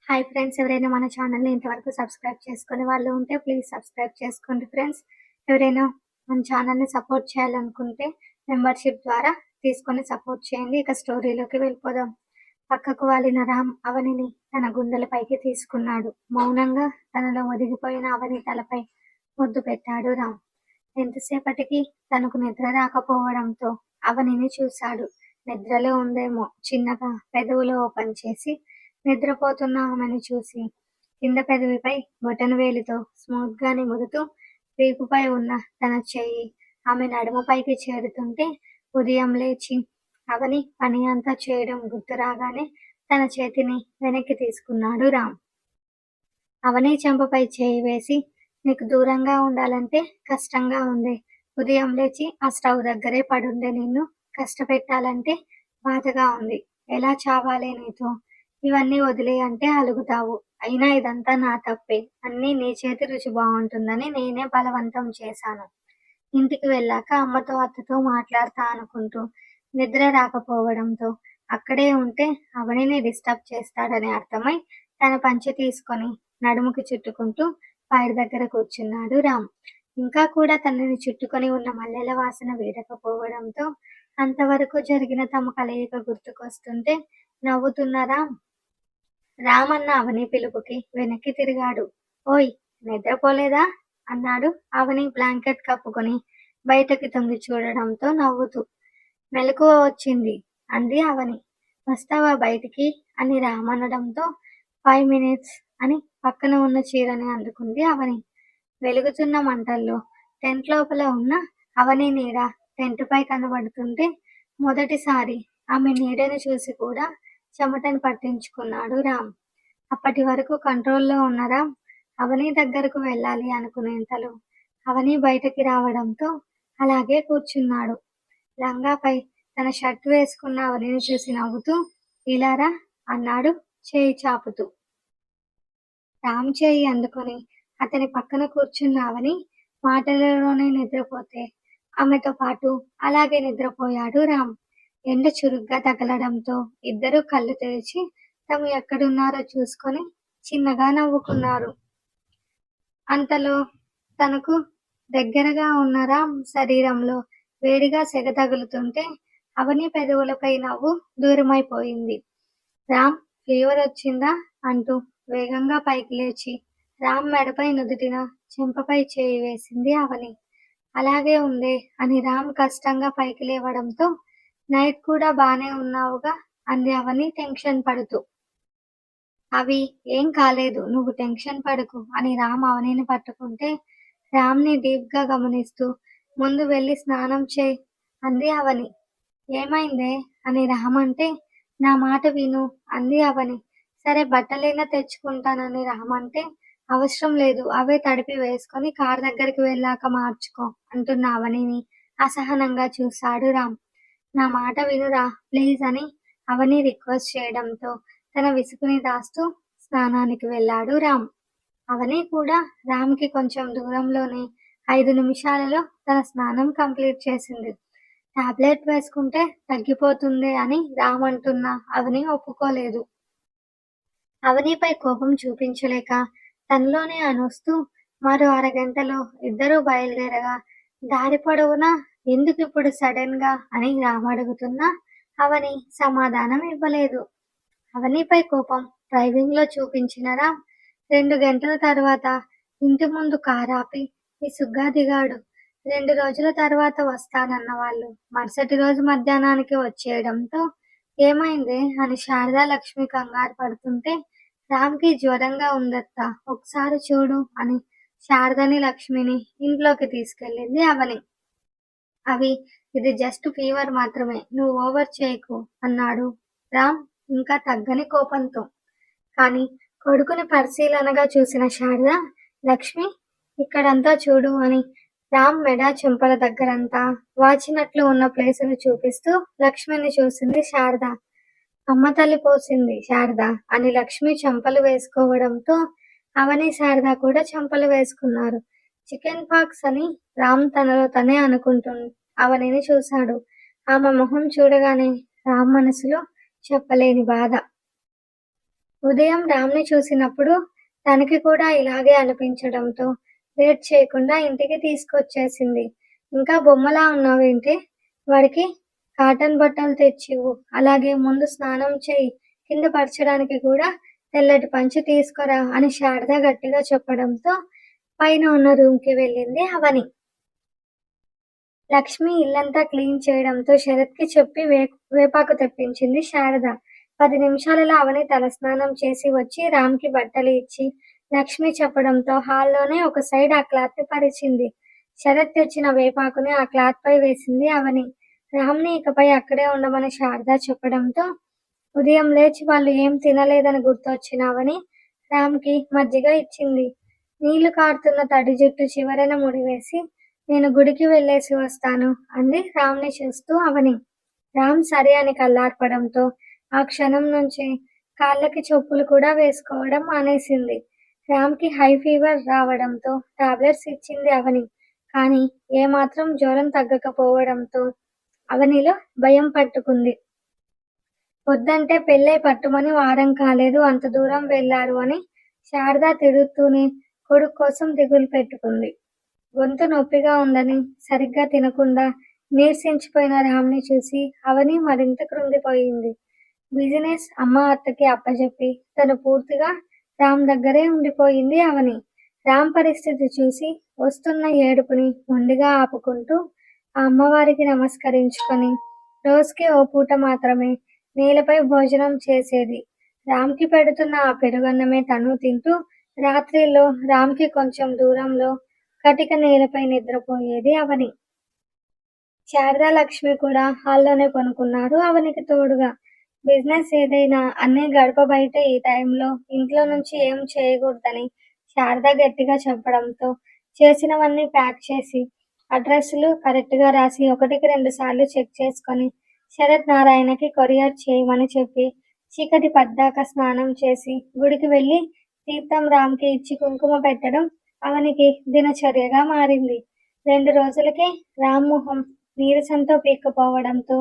Hi friends, ఎవరైనా మన ఛానల్ని ఇంతవరకు సబ్స్క్రైబ్ చేసుకునే వాళ్ళు ఉంటే ప్లీజ్ సబ్స్క్రైబ్ చేసుకోండి ఫ్రెండ్స్. ఎవరైనా మన ఛానల్ని సపోర్ట్ చేయాలనుకుంటే మెంబర్షిప్ ద్వారా తీసుకొని సపోర్ట్ చేయండి. ఇక స్టోరీలోకి వెళ్ళిపోదాం. పక్కకు వాలిన రామ్ అవనిని తన గుండెలపైకి తీసుకున్నాడు. మౌనంగా తనలో ఒదిగిపోయిన అవని తలపై ముద్దు పెట్టాడు రామ్. ఎంతసేపటికి తనకు నిద్ర రాకపోవడంతో అవనిని చూశాడు. నిద్రలో ఉందేమో. చిన్నగా పెదవులు ఓపెన్ చేసి నిద్రపోతున్న ఆమెను చూసి కింద పెదవిపై బొటనవేలితో స్మూత్ గా నిమురుతూ వీపుపై ఉన్న తన చెయ్యి ఆమె నడుముపైకి చేరుతుంటే ఉదయం లేచి అవని పని అంతా చేయడం గుర్తు రాగానే తన చేతిని వెనక్కి తీసుకున్నాడు రామ్. అవని చెంపపై చేయి వేసి, నీకు దూరంగా ఉండాలంటే కష్టంగా ఉంది. ఉదయం లేచి ఆ స్టవ్ దగ్గరే పడుండే నిన్ను కష్టపెట్టాలంటే బాధగా ఉంది. ఎలా చావాలే నీతో? ఇవన్నీ వదిలే అంటే అలుగుతావు. అయినా ఇదంతా నా తప్పే. అన్నీ నీ చేతి రుచి బాగుంటుందని నేనే బలవంతం చేశాను. ఇంటికి వెళ్ళాక అమ్మతో అత్తతో మాట్లాడతా అనుకుంటూ నిద్ర రాకపోవడంతో అక్కడే ఉంటే అవనిని డిస్టర్బ్ చేస్తాడని అర్థమై తన పంచె తీసుకొని నడుముకి చుట్టుకుంటూ పైరు దగ్గర కూర్చున్నాడు రామ్. ఇంకా కూడా తనని చుట్టుకొని ఉన్న మల్లెల వాసన వీడకపోవడంతో అంతవరకు జరిగిన తమ కలయిక గుర్తుకొస్తుంటే నవ్వుతున్న రామ్ అన్న అవని పిలుపుకి వెనక్కి తిరిగాడు. ఓయ్, నిద్రపోలేదా? అన్నాడు అవని బ్లాంకెట్ కప్పుకొని బయటకి తొంగి చూడడంతో నవ్వుతూ. మెలకువ వచ్చింది అంది అవని. వస్తావా బయటికి అని రామ్ అనడంతో 5 minutes అని పక్కన ఉన్న చీరని అందుకుంది అవని. వెలుగుతున్న మంటల్లో టెంట్ లోపల ఉన్న అవని నీడ టెంట్ పై కనబడుతుంటే మొదటిసారి ఆమె నీడను చూసి కూడా చెమటను పట్టించుకున్నాడు రామ్. అప్పటి వరకు కంట్రోల్లో ఉన్న రామ్ అవని దగ్గరకు వెళ్ళాలి అనుకునేంతలో అవని బయటకి రావడంతో అలాగే కూర్చున్నాడు. లంగాపై తన షర్ట్ వేసుకున్న అవనిని చూసి నవ్వుతూ ఇలారా అన్నాడు చేయి చాపుతూ. రామ్ చేయి అందుకొని అతని పక్కన కూర్చున్న అవని మాటలలోనే నిద్రపోతే ఆమెతో పాటు అలాగే నిద్రపోయాడు రామ్. ఎండ చురుగ్గా తగలడంతో ఇద్దరూ కళ్ళు తెరిచి తాము ఎక్కడున్నారో చూసుకొని చిన్నగా నవ్వుకున్నారు. అంతలో తనకు దగ్గరగా ఉన్న రామ్ శరీరంలో వేడిగా సెగ తగులుతుంటే అవని పెదవులపై నవ్వు దూరమైపోయింది. రామ్, ఫీవర్ వచ్చిందా అంటూ వేగంగా పైకి లేచి రామ్ మెడపై నుదుటిన చెంపపై చేయి వేసింది అవని. అలాగే ఉందే అని రామ్ కష్టంగా పైకి లేవడంతో నైట్ కూడా బానే ఉన్నావుగా అంది అవని టెన్షన్ పడుతూ. అవి ఏం కాలేదు, నువ్వు టెన్షన్ పడకు అని రామ్ అవనిని పట్టుకుంటే రామ్ని డీప్ గా గమనిస్తూ ముందు వెళ్ళి స్నానం చేయి అంది అవని. ఏమైందే అని రామ్ అంటే నా మాట విను అంది అవని. సరే బట్టలైనా తెచ్చుకుంటానని రామ్ అంటే అవసరం లేదు, అవే తడిపి వేసుకొని కార్ దగ్గరికి వెళ్ళాక మార్చుకో అంటున్న అవనిని అసహనంగా చూశాడు రామ్. నా మాట వినురా ప్లీజ్ అని అవని రిక్వెస్ట్ చేయడంతో తన విసుగుని దాస్తూ స్నానానికి వెళ్ళాడు రామ్. అవని కూడా రామ్కి కొంచెం దూరంలోనే 5 నిమిషాలలో తన స్నానం కంప్లీట్ చేసింది. టాబ్లెట్ వేసుకుంటే తగ్గిపోతుంది అని రామ్ అంటున్నా అవని ఒప్పుకోలేదు. అవనిపై కోపం చూపించలేక తనలోనే అనొస్తూ మరో అరగంటలో ఇద్దరూ బయలుదేరగా దారి పొడవునా ఎందుకు ఇప్పుడు సడన్ గా అని రామ్ అడుగుతున్నా అవని సమాధానం ఇవ్వలేదు. అవనిపై కోపం డ్రైవింగ్ లో చూపించిన రామ్ 2 గంటల తర్వాత ఇంటి ముందు కారాపి విసుగ్గా దిగాడు. 2 రోజుల తర్వాత వస్తానన్న వాళ్ళు మరుసటి రోజు మధ్యాహ్నానికి వచ్చేయడంతో ఏమైందే అని శారదా లక్ష్మి కంగారు పడుతుంటే రామ్కి జ్వరంగా ఉందత్తా ఒకసారి చూడు అని శారదని లక్ష్మిని ఇంట్లోకి తీసుకెళ్ళింది అవని. అవి ఇది జస్ట్ ఫీవర్ మాత్రమే, నువ్వు ఓవర్ చేయకు అన్నాడు రామ్ ఇంకా తగ్గని కోపంతో. కానీ కొడుకుని పరిశీలనగా చూసిన శారద లక్ష్మి ఇక్కడంతా చూడు అని రామ్ మెడ చెంపల దగ్గరంతా వాచినట్లు ఉన్న ప్లేసును చూపిస్తూ లక్ష్మిని చూసింది శారద. అమ్మ తల్లి పోసింది శారద అని లక్ష్మి చెంపలు వేసుకోవడంతో అవని శారద కూడా చెంపలు వేసుకున్నారు. చికెన్ పాక్స్ అని రామ్ తనలో తనే అనుకుంటూ అవనిని చూశాడు. ఆమె మొహం చూడగానే రామ్ మనసులో చెప్పలేని బాధ. ఉదయం రామ్‌ని చూసినప్పుడు తనకి కూడా ఇలాగే అనిపించడంతో లేట్ చేయకుండా ఇంటికి తీసుకొచ్చేసింది. "ఇంకా బొమ్మలా ఉన్నావేంటి? వాడికి కాటన్ బట్టలు తెచ్చివ్వు. అలాగే ముందు స్నానం చెయ్యి. కింద పరచడానికి కూడా తెల్లటి పంచె తీసుకురా" అని శారద గట్టిగా చెప్పడంతో పైన ఉన్న రూమ్‌కి వెళ్ళింది అవని. లక్ష్మి ఇల్లంతా క్లీన్ చేయడంతో శరత్‌కి చెప్పి వేపాకు తెప్పించింది శారద. 10 నిమిషాలలో అవని తలస్నానం చేసి వచ్చి రామ్‌కి బట్టలు ఇచ్చి, లక్ష్మి చెప్పడంతో హాల్లోనే ఒక సైడ్ ఆ క్లాత్‌ని పరిచింది. శరత్ తెచ్చిన వేపాకుని ఆ క్లాత్‌పై వేసింది అవని. రామ్‌ని ఇకపై అక్కడే ఉండమని శారద చెప్పడంతో ఉదయం లేచి వాళ్ళు ఏం తినలేదని గుర్తొచ్చిన అవని రామ్‌కి మజ్జిగ ఇచ్చింది. నీళ్లు కారుతున్న తడి జుట్టు చివరన ముడివేసి, "నేను గుడికి వెళ్ళేసి వస్తాను" అంది రామ్‌ని చూస్తూ అవని. రామ్ సరే అని కళ్ళార్పడంతో ఆ క్షణం నుంచి కాళ్ళకి చెప్పులు కూడా వేసుకోవడం మానేసింది. రామ్‌కి హై ఫీవర్ రావడంతో టాబ్లెట్స్ ఇచ్చింది అవని. కానీ ఏమాత్రం జ్వరం తగ్గకపోవడంతో అవనిలో భయం పట్టుకుంది. వద్దంటే పెళ్ళై పట్టుమని వారం కాలేదు అంత దూరం వెళ్లారు అని శారద తిడుతూనే కొడుకు కోసం దిగులు పెట్టుకుంది. గొంతు నొప్పిగా ఉందని సరిగ్గా తినకుండా నీరసించిపోయిన రామ్‌ని చూసి అవని మరింత కృంగిపోయింది. బిజినెస్ అమ్మ అత్తకి అప్పజెప్పి తను పూర్తిగా రామ్ దగ్గరే ఉండిపోయింది అవని. రామ్ పరిస్థితి చూసి వస్తున్న ఏడుపుని మొండిగా ఆపుకుంటూ ఆ అమ్మవారికి నమస్కరించుకొని రోజుకి ఓ పూట మాత్రమే నేలపై భోజనం చేసేది. రామ్‌కి పెడుతున్న ఆ పెరుగన్నమే తను తింటూ రాత్రిళ్ళు రామ్‌కి కొంచెం దూరంలో కటిక నేలపై నిద్రపోయేది అవని. శారద, లక్ష్మి కూడా హాల్లోనే పనుకున్నారు అవనికి తోడుగా. బిజినెస్ ఏదైనా అన్నీ గడప బయట ఈ టైంలో ఇంట్లో నుంచి ఏం చేయకూడదని శారద గట్టిగా చెప్పడంతో చేసినవన్నీ ప్యాక్ చేసి అడ్రస్లు కరెక్ట్‌గా రాసి ఒకటికి 2 సార్లు చెక్ చేసుకొని శరత్ నారాయణకి కొరియర్ చేయమని చెప్పి చీకటి పడ్డాక స్నానం చేసి గుడికి వెళ్ళి తీర్థం రామ్‌కి ఇచ్చి కుంకుమ పెట్టడం అవనికి దినచర్యగా మారింది. 2 రోజులకే రామ్ మొహం నీరసంతో పీక్కుపోవడంతో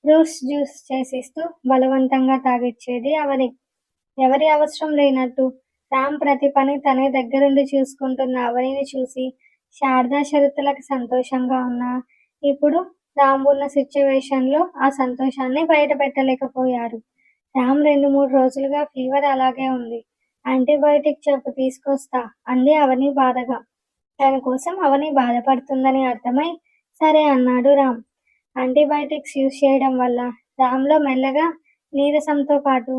ఫ్రూట్స్ జ్యూస్ చేసిస్తూ బలవంతంగా తాగిచ్చేది అవని. ఎవరి అవసరం లేనట్టు రామ్ ప్రతి పని తనే దగ్గరుండి చూసుకుంటున్న అవనిని చూసి శారద, శరత్‌లకి సంతోషంగా ఉన్నా ఇప్పుడు రామ్ ఉన్న సిట్యుయేషన్‌లో ఆ సంతోషాన్ని బయట పెట్టలేకపోయారు. రామ్ 2-3 రోజులుగా ఫీవర్ అలాగే ఉంది. యాంటీబయాటిక్ చెప్పు తీసుకొస్తా అంది అవని బాధగా. తన కోసం అవని బాధపడుతుందని అర్థమై సరే అన్నాడు రామ్. యాంటీబయాటిక్స్ యూజ్ చేయడం వల్ల రామ్‌లో మెల్లగా నీరసంతో పాటు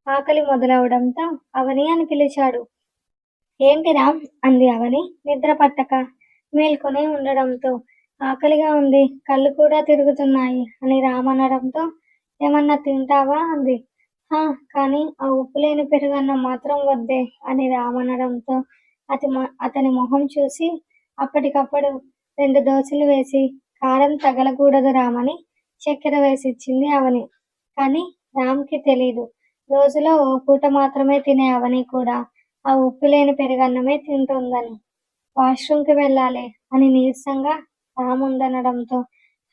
ఆకలి మొదలవడంతో అవని అని పిలిచాడు. ఏంటి రామ్ అంది అవని నిద్ర పట్టక మేల్కొనే ఉండడంతో. ఆకలిగా ఉంది, కళ్ళు కూడా తిరుగుతున్నాయి అని రామ్ అనడంతో ఏమన్నా తింటావా అంది. హా కానీ ఆ ఉప్పులేని పెరుగన్నం మాత్రం వద్దే అని రామ్ అనడంతో అతని మొహం చూసి అప్పటికప్పుడు 2 దోసెలు వేసి కారం తగలకూడదు రామ్ అని చక్కెర వేసిచ్చింది అవని. కానీ రామ్‌కి తెలీదు. రోజులో ఓ పూట మాత్రమే తినే అవని కూడా ఆ ఉప్పులేని పెరుగన్నమే తింటోందని. వాష్‌రూమ్‌కి వెళ్ళాలి అని నీరసంగా రామ్ ఉందనడంతో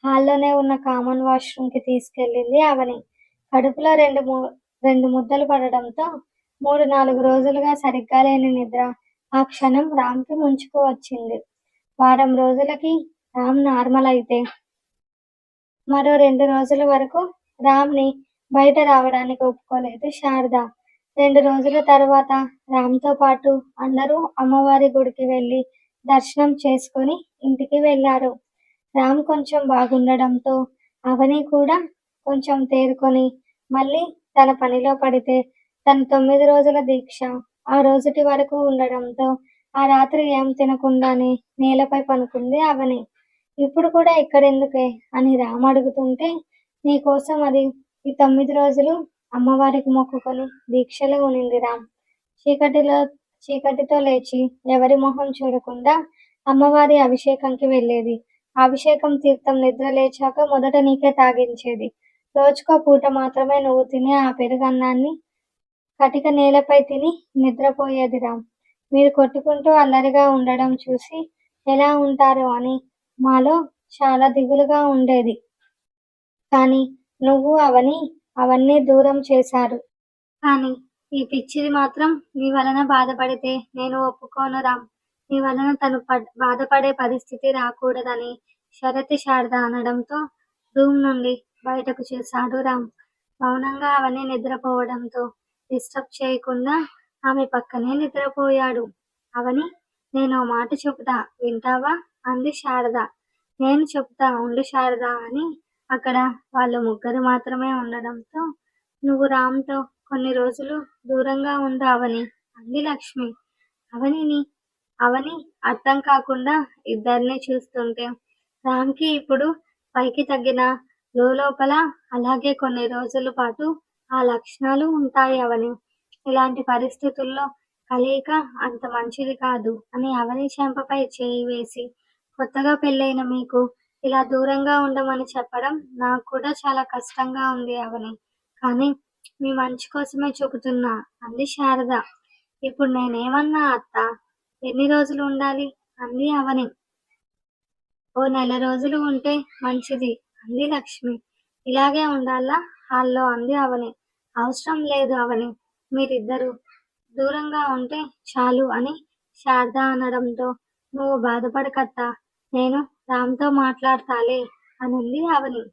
హాల్లోనే ఉన్న కామన్ వాష్‌రూమ్‌కి తీసుకెళ్ళింది అవని. కడుపులో 2 ముద్దలు పడడంతో 3-4 రోజులుగా సరిగ్గా లేని నిద్ర ఆ క్షణం రామ్‌కి ముంచుకు వచ్చింది. వారం రోజులకి రామ్ నార్మల్ అయితే మరో 2 రోజుల వరకు రామ్‌ని బయట రావడానికి ఒప్పుకోలేదు శారద. 2 రోజుల తర్వాత రామ్‌తో పాటు అందరూ అమ్మవారి గుడికి వెళ్ళి దర్శనం చేసుకొని ఇంటికి వెళ్లారు. రామ్ కొంచెం బాగుండడంతో అవని కూడా కొంచెం తేరుకొని మళ్ళీ తన పనిలో పడితే తన 9 రోజుల దీక్ష ఆ రోజుటి వరకు ఉండడంతో ఆ రాత్రి ఏం తినకుండానే నేలపై పనుకుంది అవని. ఇప్పుడు కూడా ఇక్కడెందుకే అని రామ్ అడుగుతుంటే నీకోసం అది ఈ 9 రోజులు అమ్మవారికి మొక్కుకొని దీక్షలో ఉనింది రామ్. చీకటితో లేచి ఎవరి మొహం చూడకుండా అమ్మవారి అభిషేకంకి వెళ్ళేది. అభిషేకం తీర్థం నిద్ర లేచాక మొదట నీకే తాగించేది. రోజుకో పూట మాత్రమే నువ్వు తినే ఆ పెరుగన్నాన్ని కటిక నేలపై తిని నిద్రపోయేది రామ్. మీరు కొట్టుకుంటూ అల్లరిగా ఉండడం చూసి ఎలా ఉంటారో అని మాలో చాలా దిగులుగా ఉండేది. కానీ నువ్వు అవని అవన్నీ దూరం చేశారు. కానీ ఈ పిచ్చిది మాత్రం నీ వలన బాధపడితే నేను ఒప్పుకోను రామ్. నీ వలన తను బాధపడే పరిస్థితి రాకూడదని శరత్ శారద అనడంతో రూమ్ నుండి బయటకు చూశాడు రామ్. మౌనంగా అవని నిద్రపోవడంతో డిస్టర్బ్ చేయకుండా ఆమె పక్కనే నిద్రపోయాడు. అవని, నేను ఓ మాట చెబుతా వింటావా అంది శారద. నేను చెప్తా ఉండు శారద అని అక్కడ వాళ్ళు ముగ్గురు మాత్రమే ఉండడంతో నువ్వు రామ్తో కొన్ని రోజులు దూరంగా ఉండు అవని అంది లక్ష్మి. అవని అర్థం కాకుండా ఇద్దరిని చూస్తుంటే రామ్కి ఇప్పుడు పైకి తగ్గిన లోపల అలాగే కొన్ని రోజుల పాటు ఆ లక్షణాలు ఉంటాయి అవని. ఇలాంటి పరిస్థితుల్లో కలయిక అంత మంచిది కాదు అని అవని చెంపపై చేయి వేసి, కొత్తగా పెళ్ళైన మీకు ఇలా దూరంగా ఉండమని చెప్పడం నాకు కూడా చాలా కష్టంగా ఉంది అవని. కానీ మీ మంచి కోసమే చెబుతున్నా అంది శారద. ఇప్పుడు నేనేమన్నా అత్త? ఎన్ని రోజులు ఉండాలి అంది అవని. ఓ నెల రోజులు ఉంటే మంచిది అంది లక్ష్మి. ఇలాగే ఉండాలా హాల్లో అంది అవని. అవసరం లేదు అవని, మీరిద్దరూ దూరంగా ఉంటే చాలు అని శారద అనడంతో నువ్వు బాధపడకత్తా, నేను రామ్తో మాట్లాడతాలే అనింది అవని.